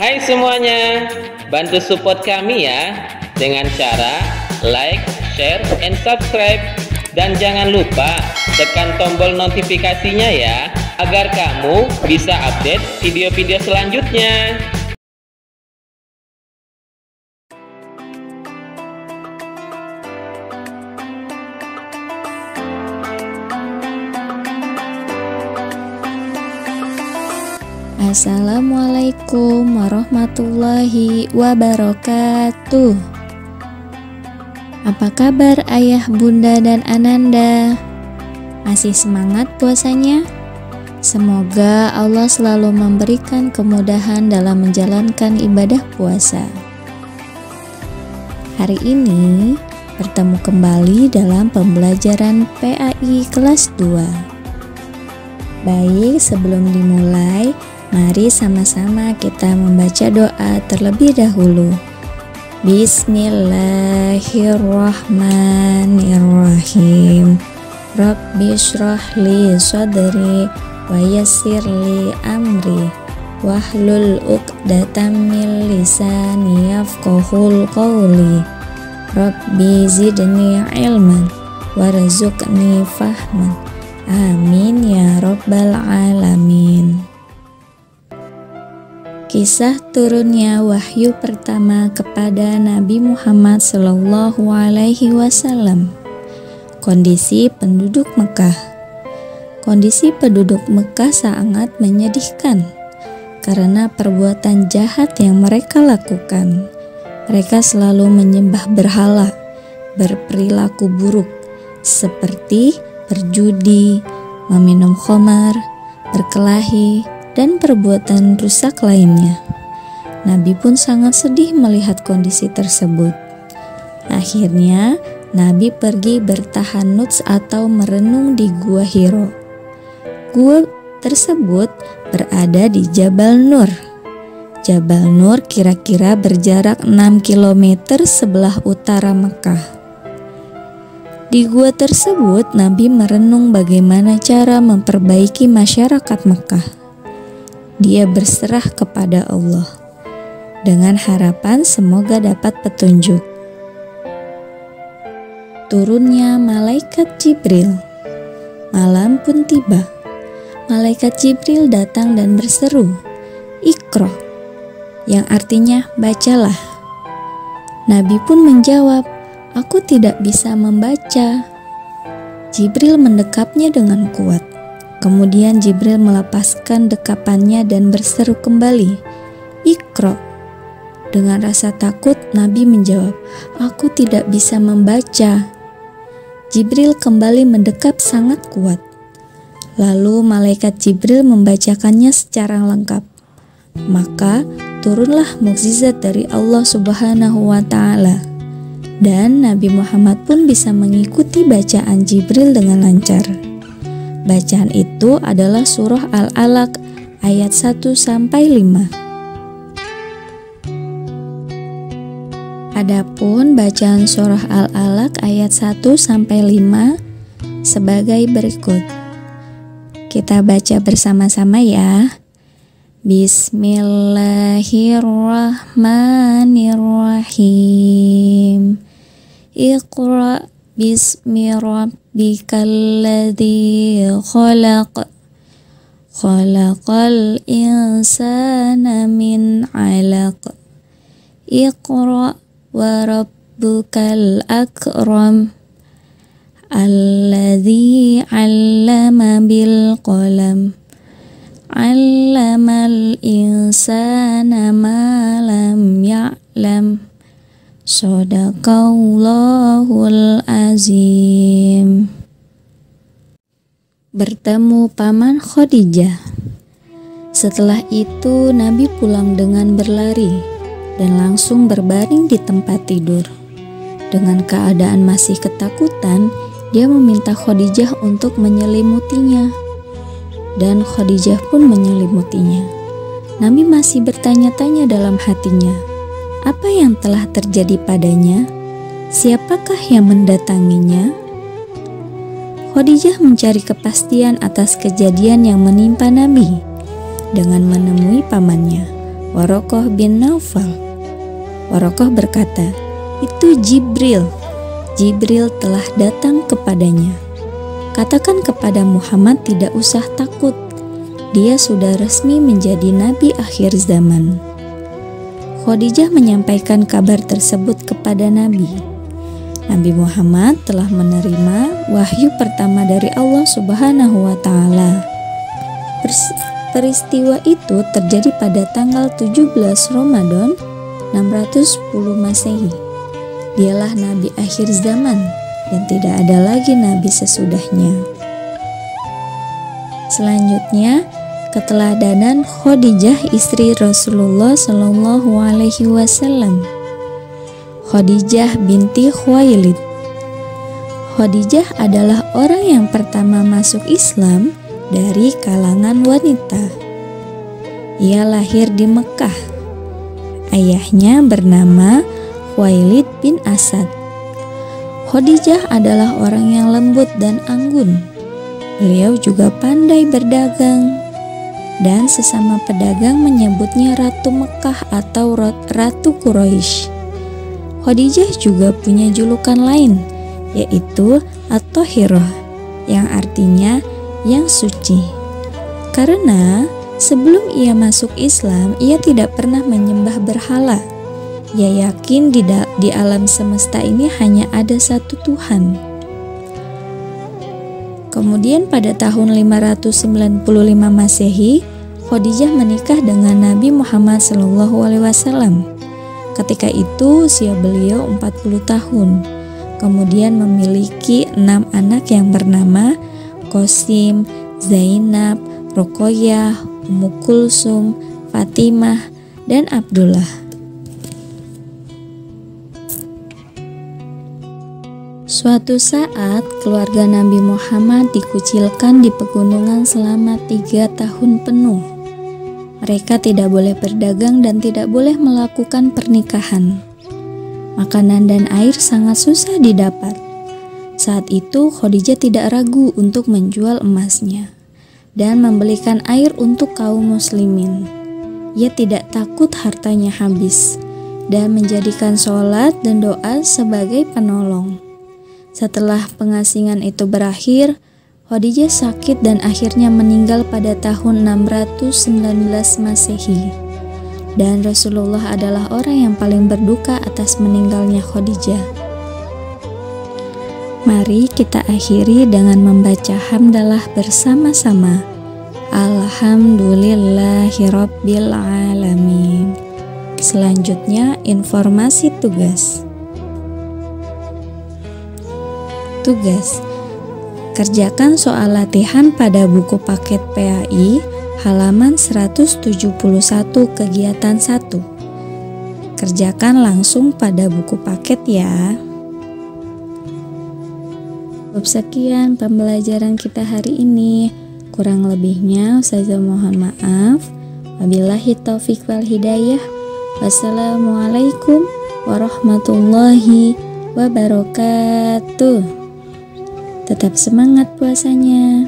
Hai semuanya, bantu support kami ya dengan cara like, share, and subscribe. Dan jangan lupa tekan tombol notifikasinya ya, agar kamu bisa update video-video selanjutnya. Assalamualaikum warahmatullahi wabarakatuh. Apa kabar ayah, bunda, dan ananda? Masih semangat puasanya? Semoga Allah selalu memberikan kemudahan dalam menjalankan ibadah puasa. Hari ini bertemu kembali dalam pembelajaran PAI kelas 2. Baik, sebelum dimulai, mari sama-sama kita membaca doa terlebih dahulu. Bismillahirrahmanirrahim. Rabbi shrah li sadri wa yassir li amri wahlul 'uqdatam min lisani yafqahul qawli. Rabbi zidni ilman warzuqni fahman. Amin ya rabbal alamin. Kisah turunnya wahyu pertama kepada Nabi Muhammad SAW. Kondisi penduduk Mekah. Kondisi penduduk Mekah sangat menyedihkan karena perbuatan jahat yang mereka lakukan. Mereka selalu menyembah berhala, berperilaku buruk seperti berjudi, meminum khamar, berkelahi, dan perbuatan rusak lainnya. Nabi pun sangat sedih melihat kondisi tersebut. Akhirnya, Nabi pergi bertahanuts atau merenung di Gua Hiro. Gua tersebut berada di Jabal Nur. Jabal Nur kira-kira berjarak 6 km sebelah utara Mekah. Di gua tersebut, Nabi merenung bagaimana cara memperbaiki masyarakat Mekah. Dia berserah kepada Allah dengan harapan semoga dapat petunjuk. Turunnya malaikat Jibril. Malam pun tiba. Malaikat Jibril datang dan berseru, "Iqra," yang artinya bacalah. Nabi pun menjawab, "Aku tidak bisa membaca." Jibril mendekapnya dengan kuat. Kemudian Jibril melepaskan dekapannya dan berseru kembali, "Iqra." Dengan rasa takut, Nabi menjawab, "Aku tidak bisa membaca." Jibril kembali mendekap sangat kuat. Lalu malaikat Jibril membacakannya secara lengkap. Maka turunlah mukjizat dari Allah Subhanahu wa Ta'ala. Dan Nabi Muhammad pun bisa mengikuti bacaan Jibril dengan lancar. Bacaan itu adalah surah Al-Alaq ayat 1-5. Adapun bacaan surah Al-Alaq ayat 1-5 sebagai berikut. Kita baca bersama-sama ya. Bismillahirrahmanirrahim. Iqra bismi rabbikal ladzi khalaq. Khalaqal insana min 'alaq. Iqra wa rabbukal akram. Alladzi 'allama bil qalam. 'Allamal insana ma lam ya'lam. Shadaqallahul azim. Bertemu paman Khadijah. Setelah itu Nabi pulang dengan berlari dan langsung berbaring di tempat tidur. Dengan keadaan masih ketakutan, dia meminta Khadijah untuk menyelimutinya. Dan Khadijah pun menyelimutinya. Nabi masih bertanya-tanya dalam hatinya, apa yang telah terjadi padanya? Siapakah yang mendatanginya? Khadijah mencari kepastian atas kejadian yang menimpa Nabi dengan menemui pamannya. Waraqah bin Naufal. Waraqah berkata, "Itu Jibril. Jibril telah datang kepadanya. Katakan kepada Muhammad tidak usah takut. Dia sudah resmi menjadi nabi akhir zaman." Khadijah menyampaikan kabar tersebut kepada Nabi. Nabi Muhammad telah menerima wahyu pertama dari Allah Subhanahu wa Ta'ala. Peristiwa itu terjadi pada tanggal 17 Ramadan 610 Masehi. Dialah nabi akhir zaman dan tidak ada lagi nabi sesudahnya. Selanjutnya, keteladanan Khadijah istri Rasulullah Shallallahu Alaihi Wasallam. Khadijah binti Khuwailid. Khadijah adalah orang yang pertama masuk Islam dari kalangan wanita. Ia lahir di Mekah. Ayahnya bernama Khuwailid bin Asad. Khadijah adalah orang yang lembut dan anggun. Beliau juga pandai berdagang, dan sesama pedagang menyebutnya Ratu Mekah atau Ratu Quraisy. Khadijah juga punya julukan lain, yaitu At-Thahirah, yang artinya yang suci. Karena sebelum ia masuk Islam, ia tidak pernah menyembah berhala. Ia yakin di alam semesta ini hanya ada satu Tuhan. Kemudian pada tahun 595 Masehi, Khadijah menikah dengan Nabi Muhammad SAW. Ketika itu usia beliau 40 tahun. Kemudian memiliki 6 anak yang bernama Qasim, Zainab, Ruqayyah, Ummu Kulsum, Fatimah, dan Abdullah. Suatu saat keluarga Nabi Muhammad dikucilkan di pegunungan selama 3 tahun penuh. Mereka tidak boleh berdagang dan tidak boleh melakukan pernikahan. Makanan dan air sangat susah didapat. Saat itu Khadijah tidak ragu untuk menjual emasnya dan membelikan air untuk kaum muslimin. Ia tidak takut hartanya habis dan menjadikan sholat dan doa sebagai penolong. Setelah pengasingan itu berakhir, Khadijah sakit dan akhirnya meninggal pada tahun 619 Masehi. Dan Rasulullah adalah orang yang paling berduka atas meninggalnya Khadijah. Mari kita akhiri dengan membaca hamdalah bersama-sama. Alhamdulillahirabbil alamin. Selanjutnya informasi tugas. Tugas: kerjakan soal latihan pada buku paket PAI halaman 171 kegiatan 1. Kerjakan langsung pada buku paket ya. Sekian pembelajaran kita hari ini. Kurang lebihnya Ustazah mohon maaf. Wabillahi taufiq wal hidayah. Wassalamualaikum warahmatullahi wabarakatuh. Tetap semangat puasanya.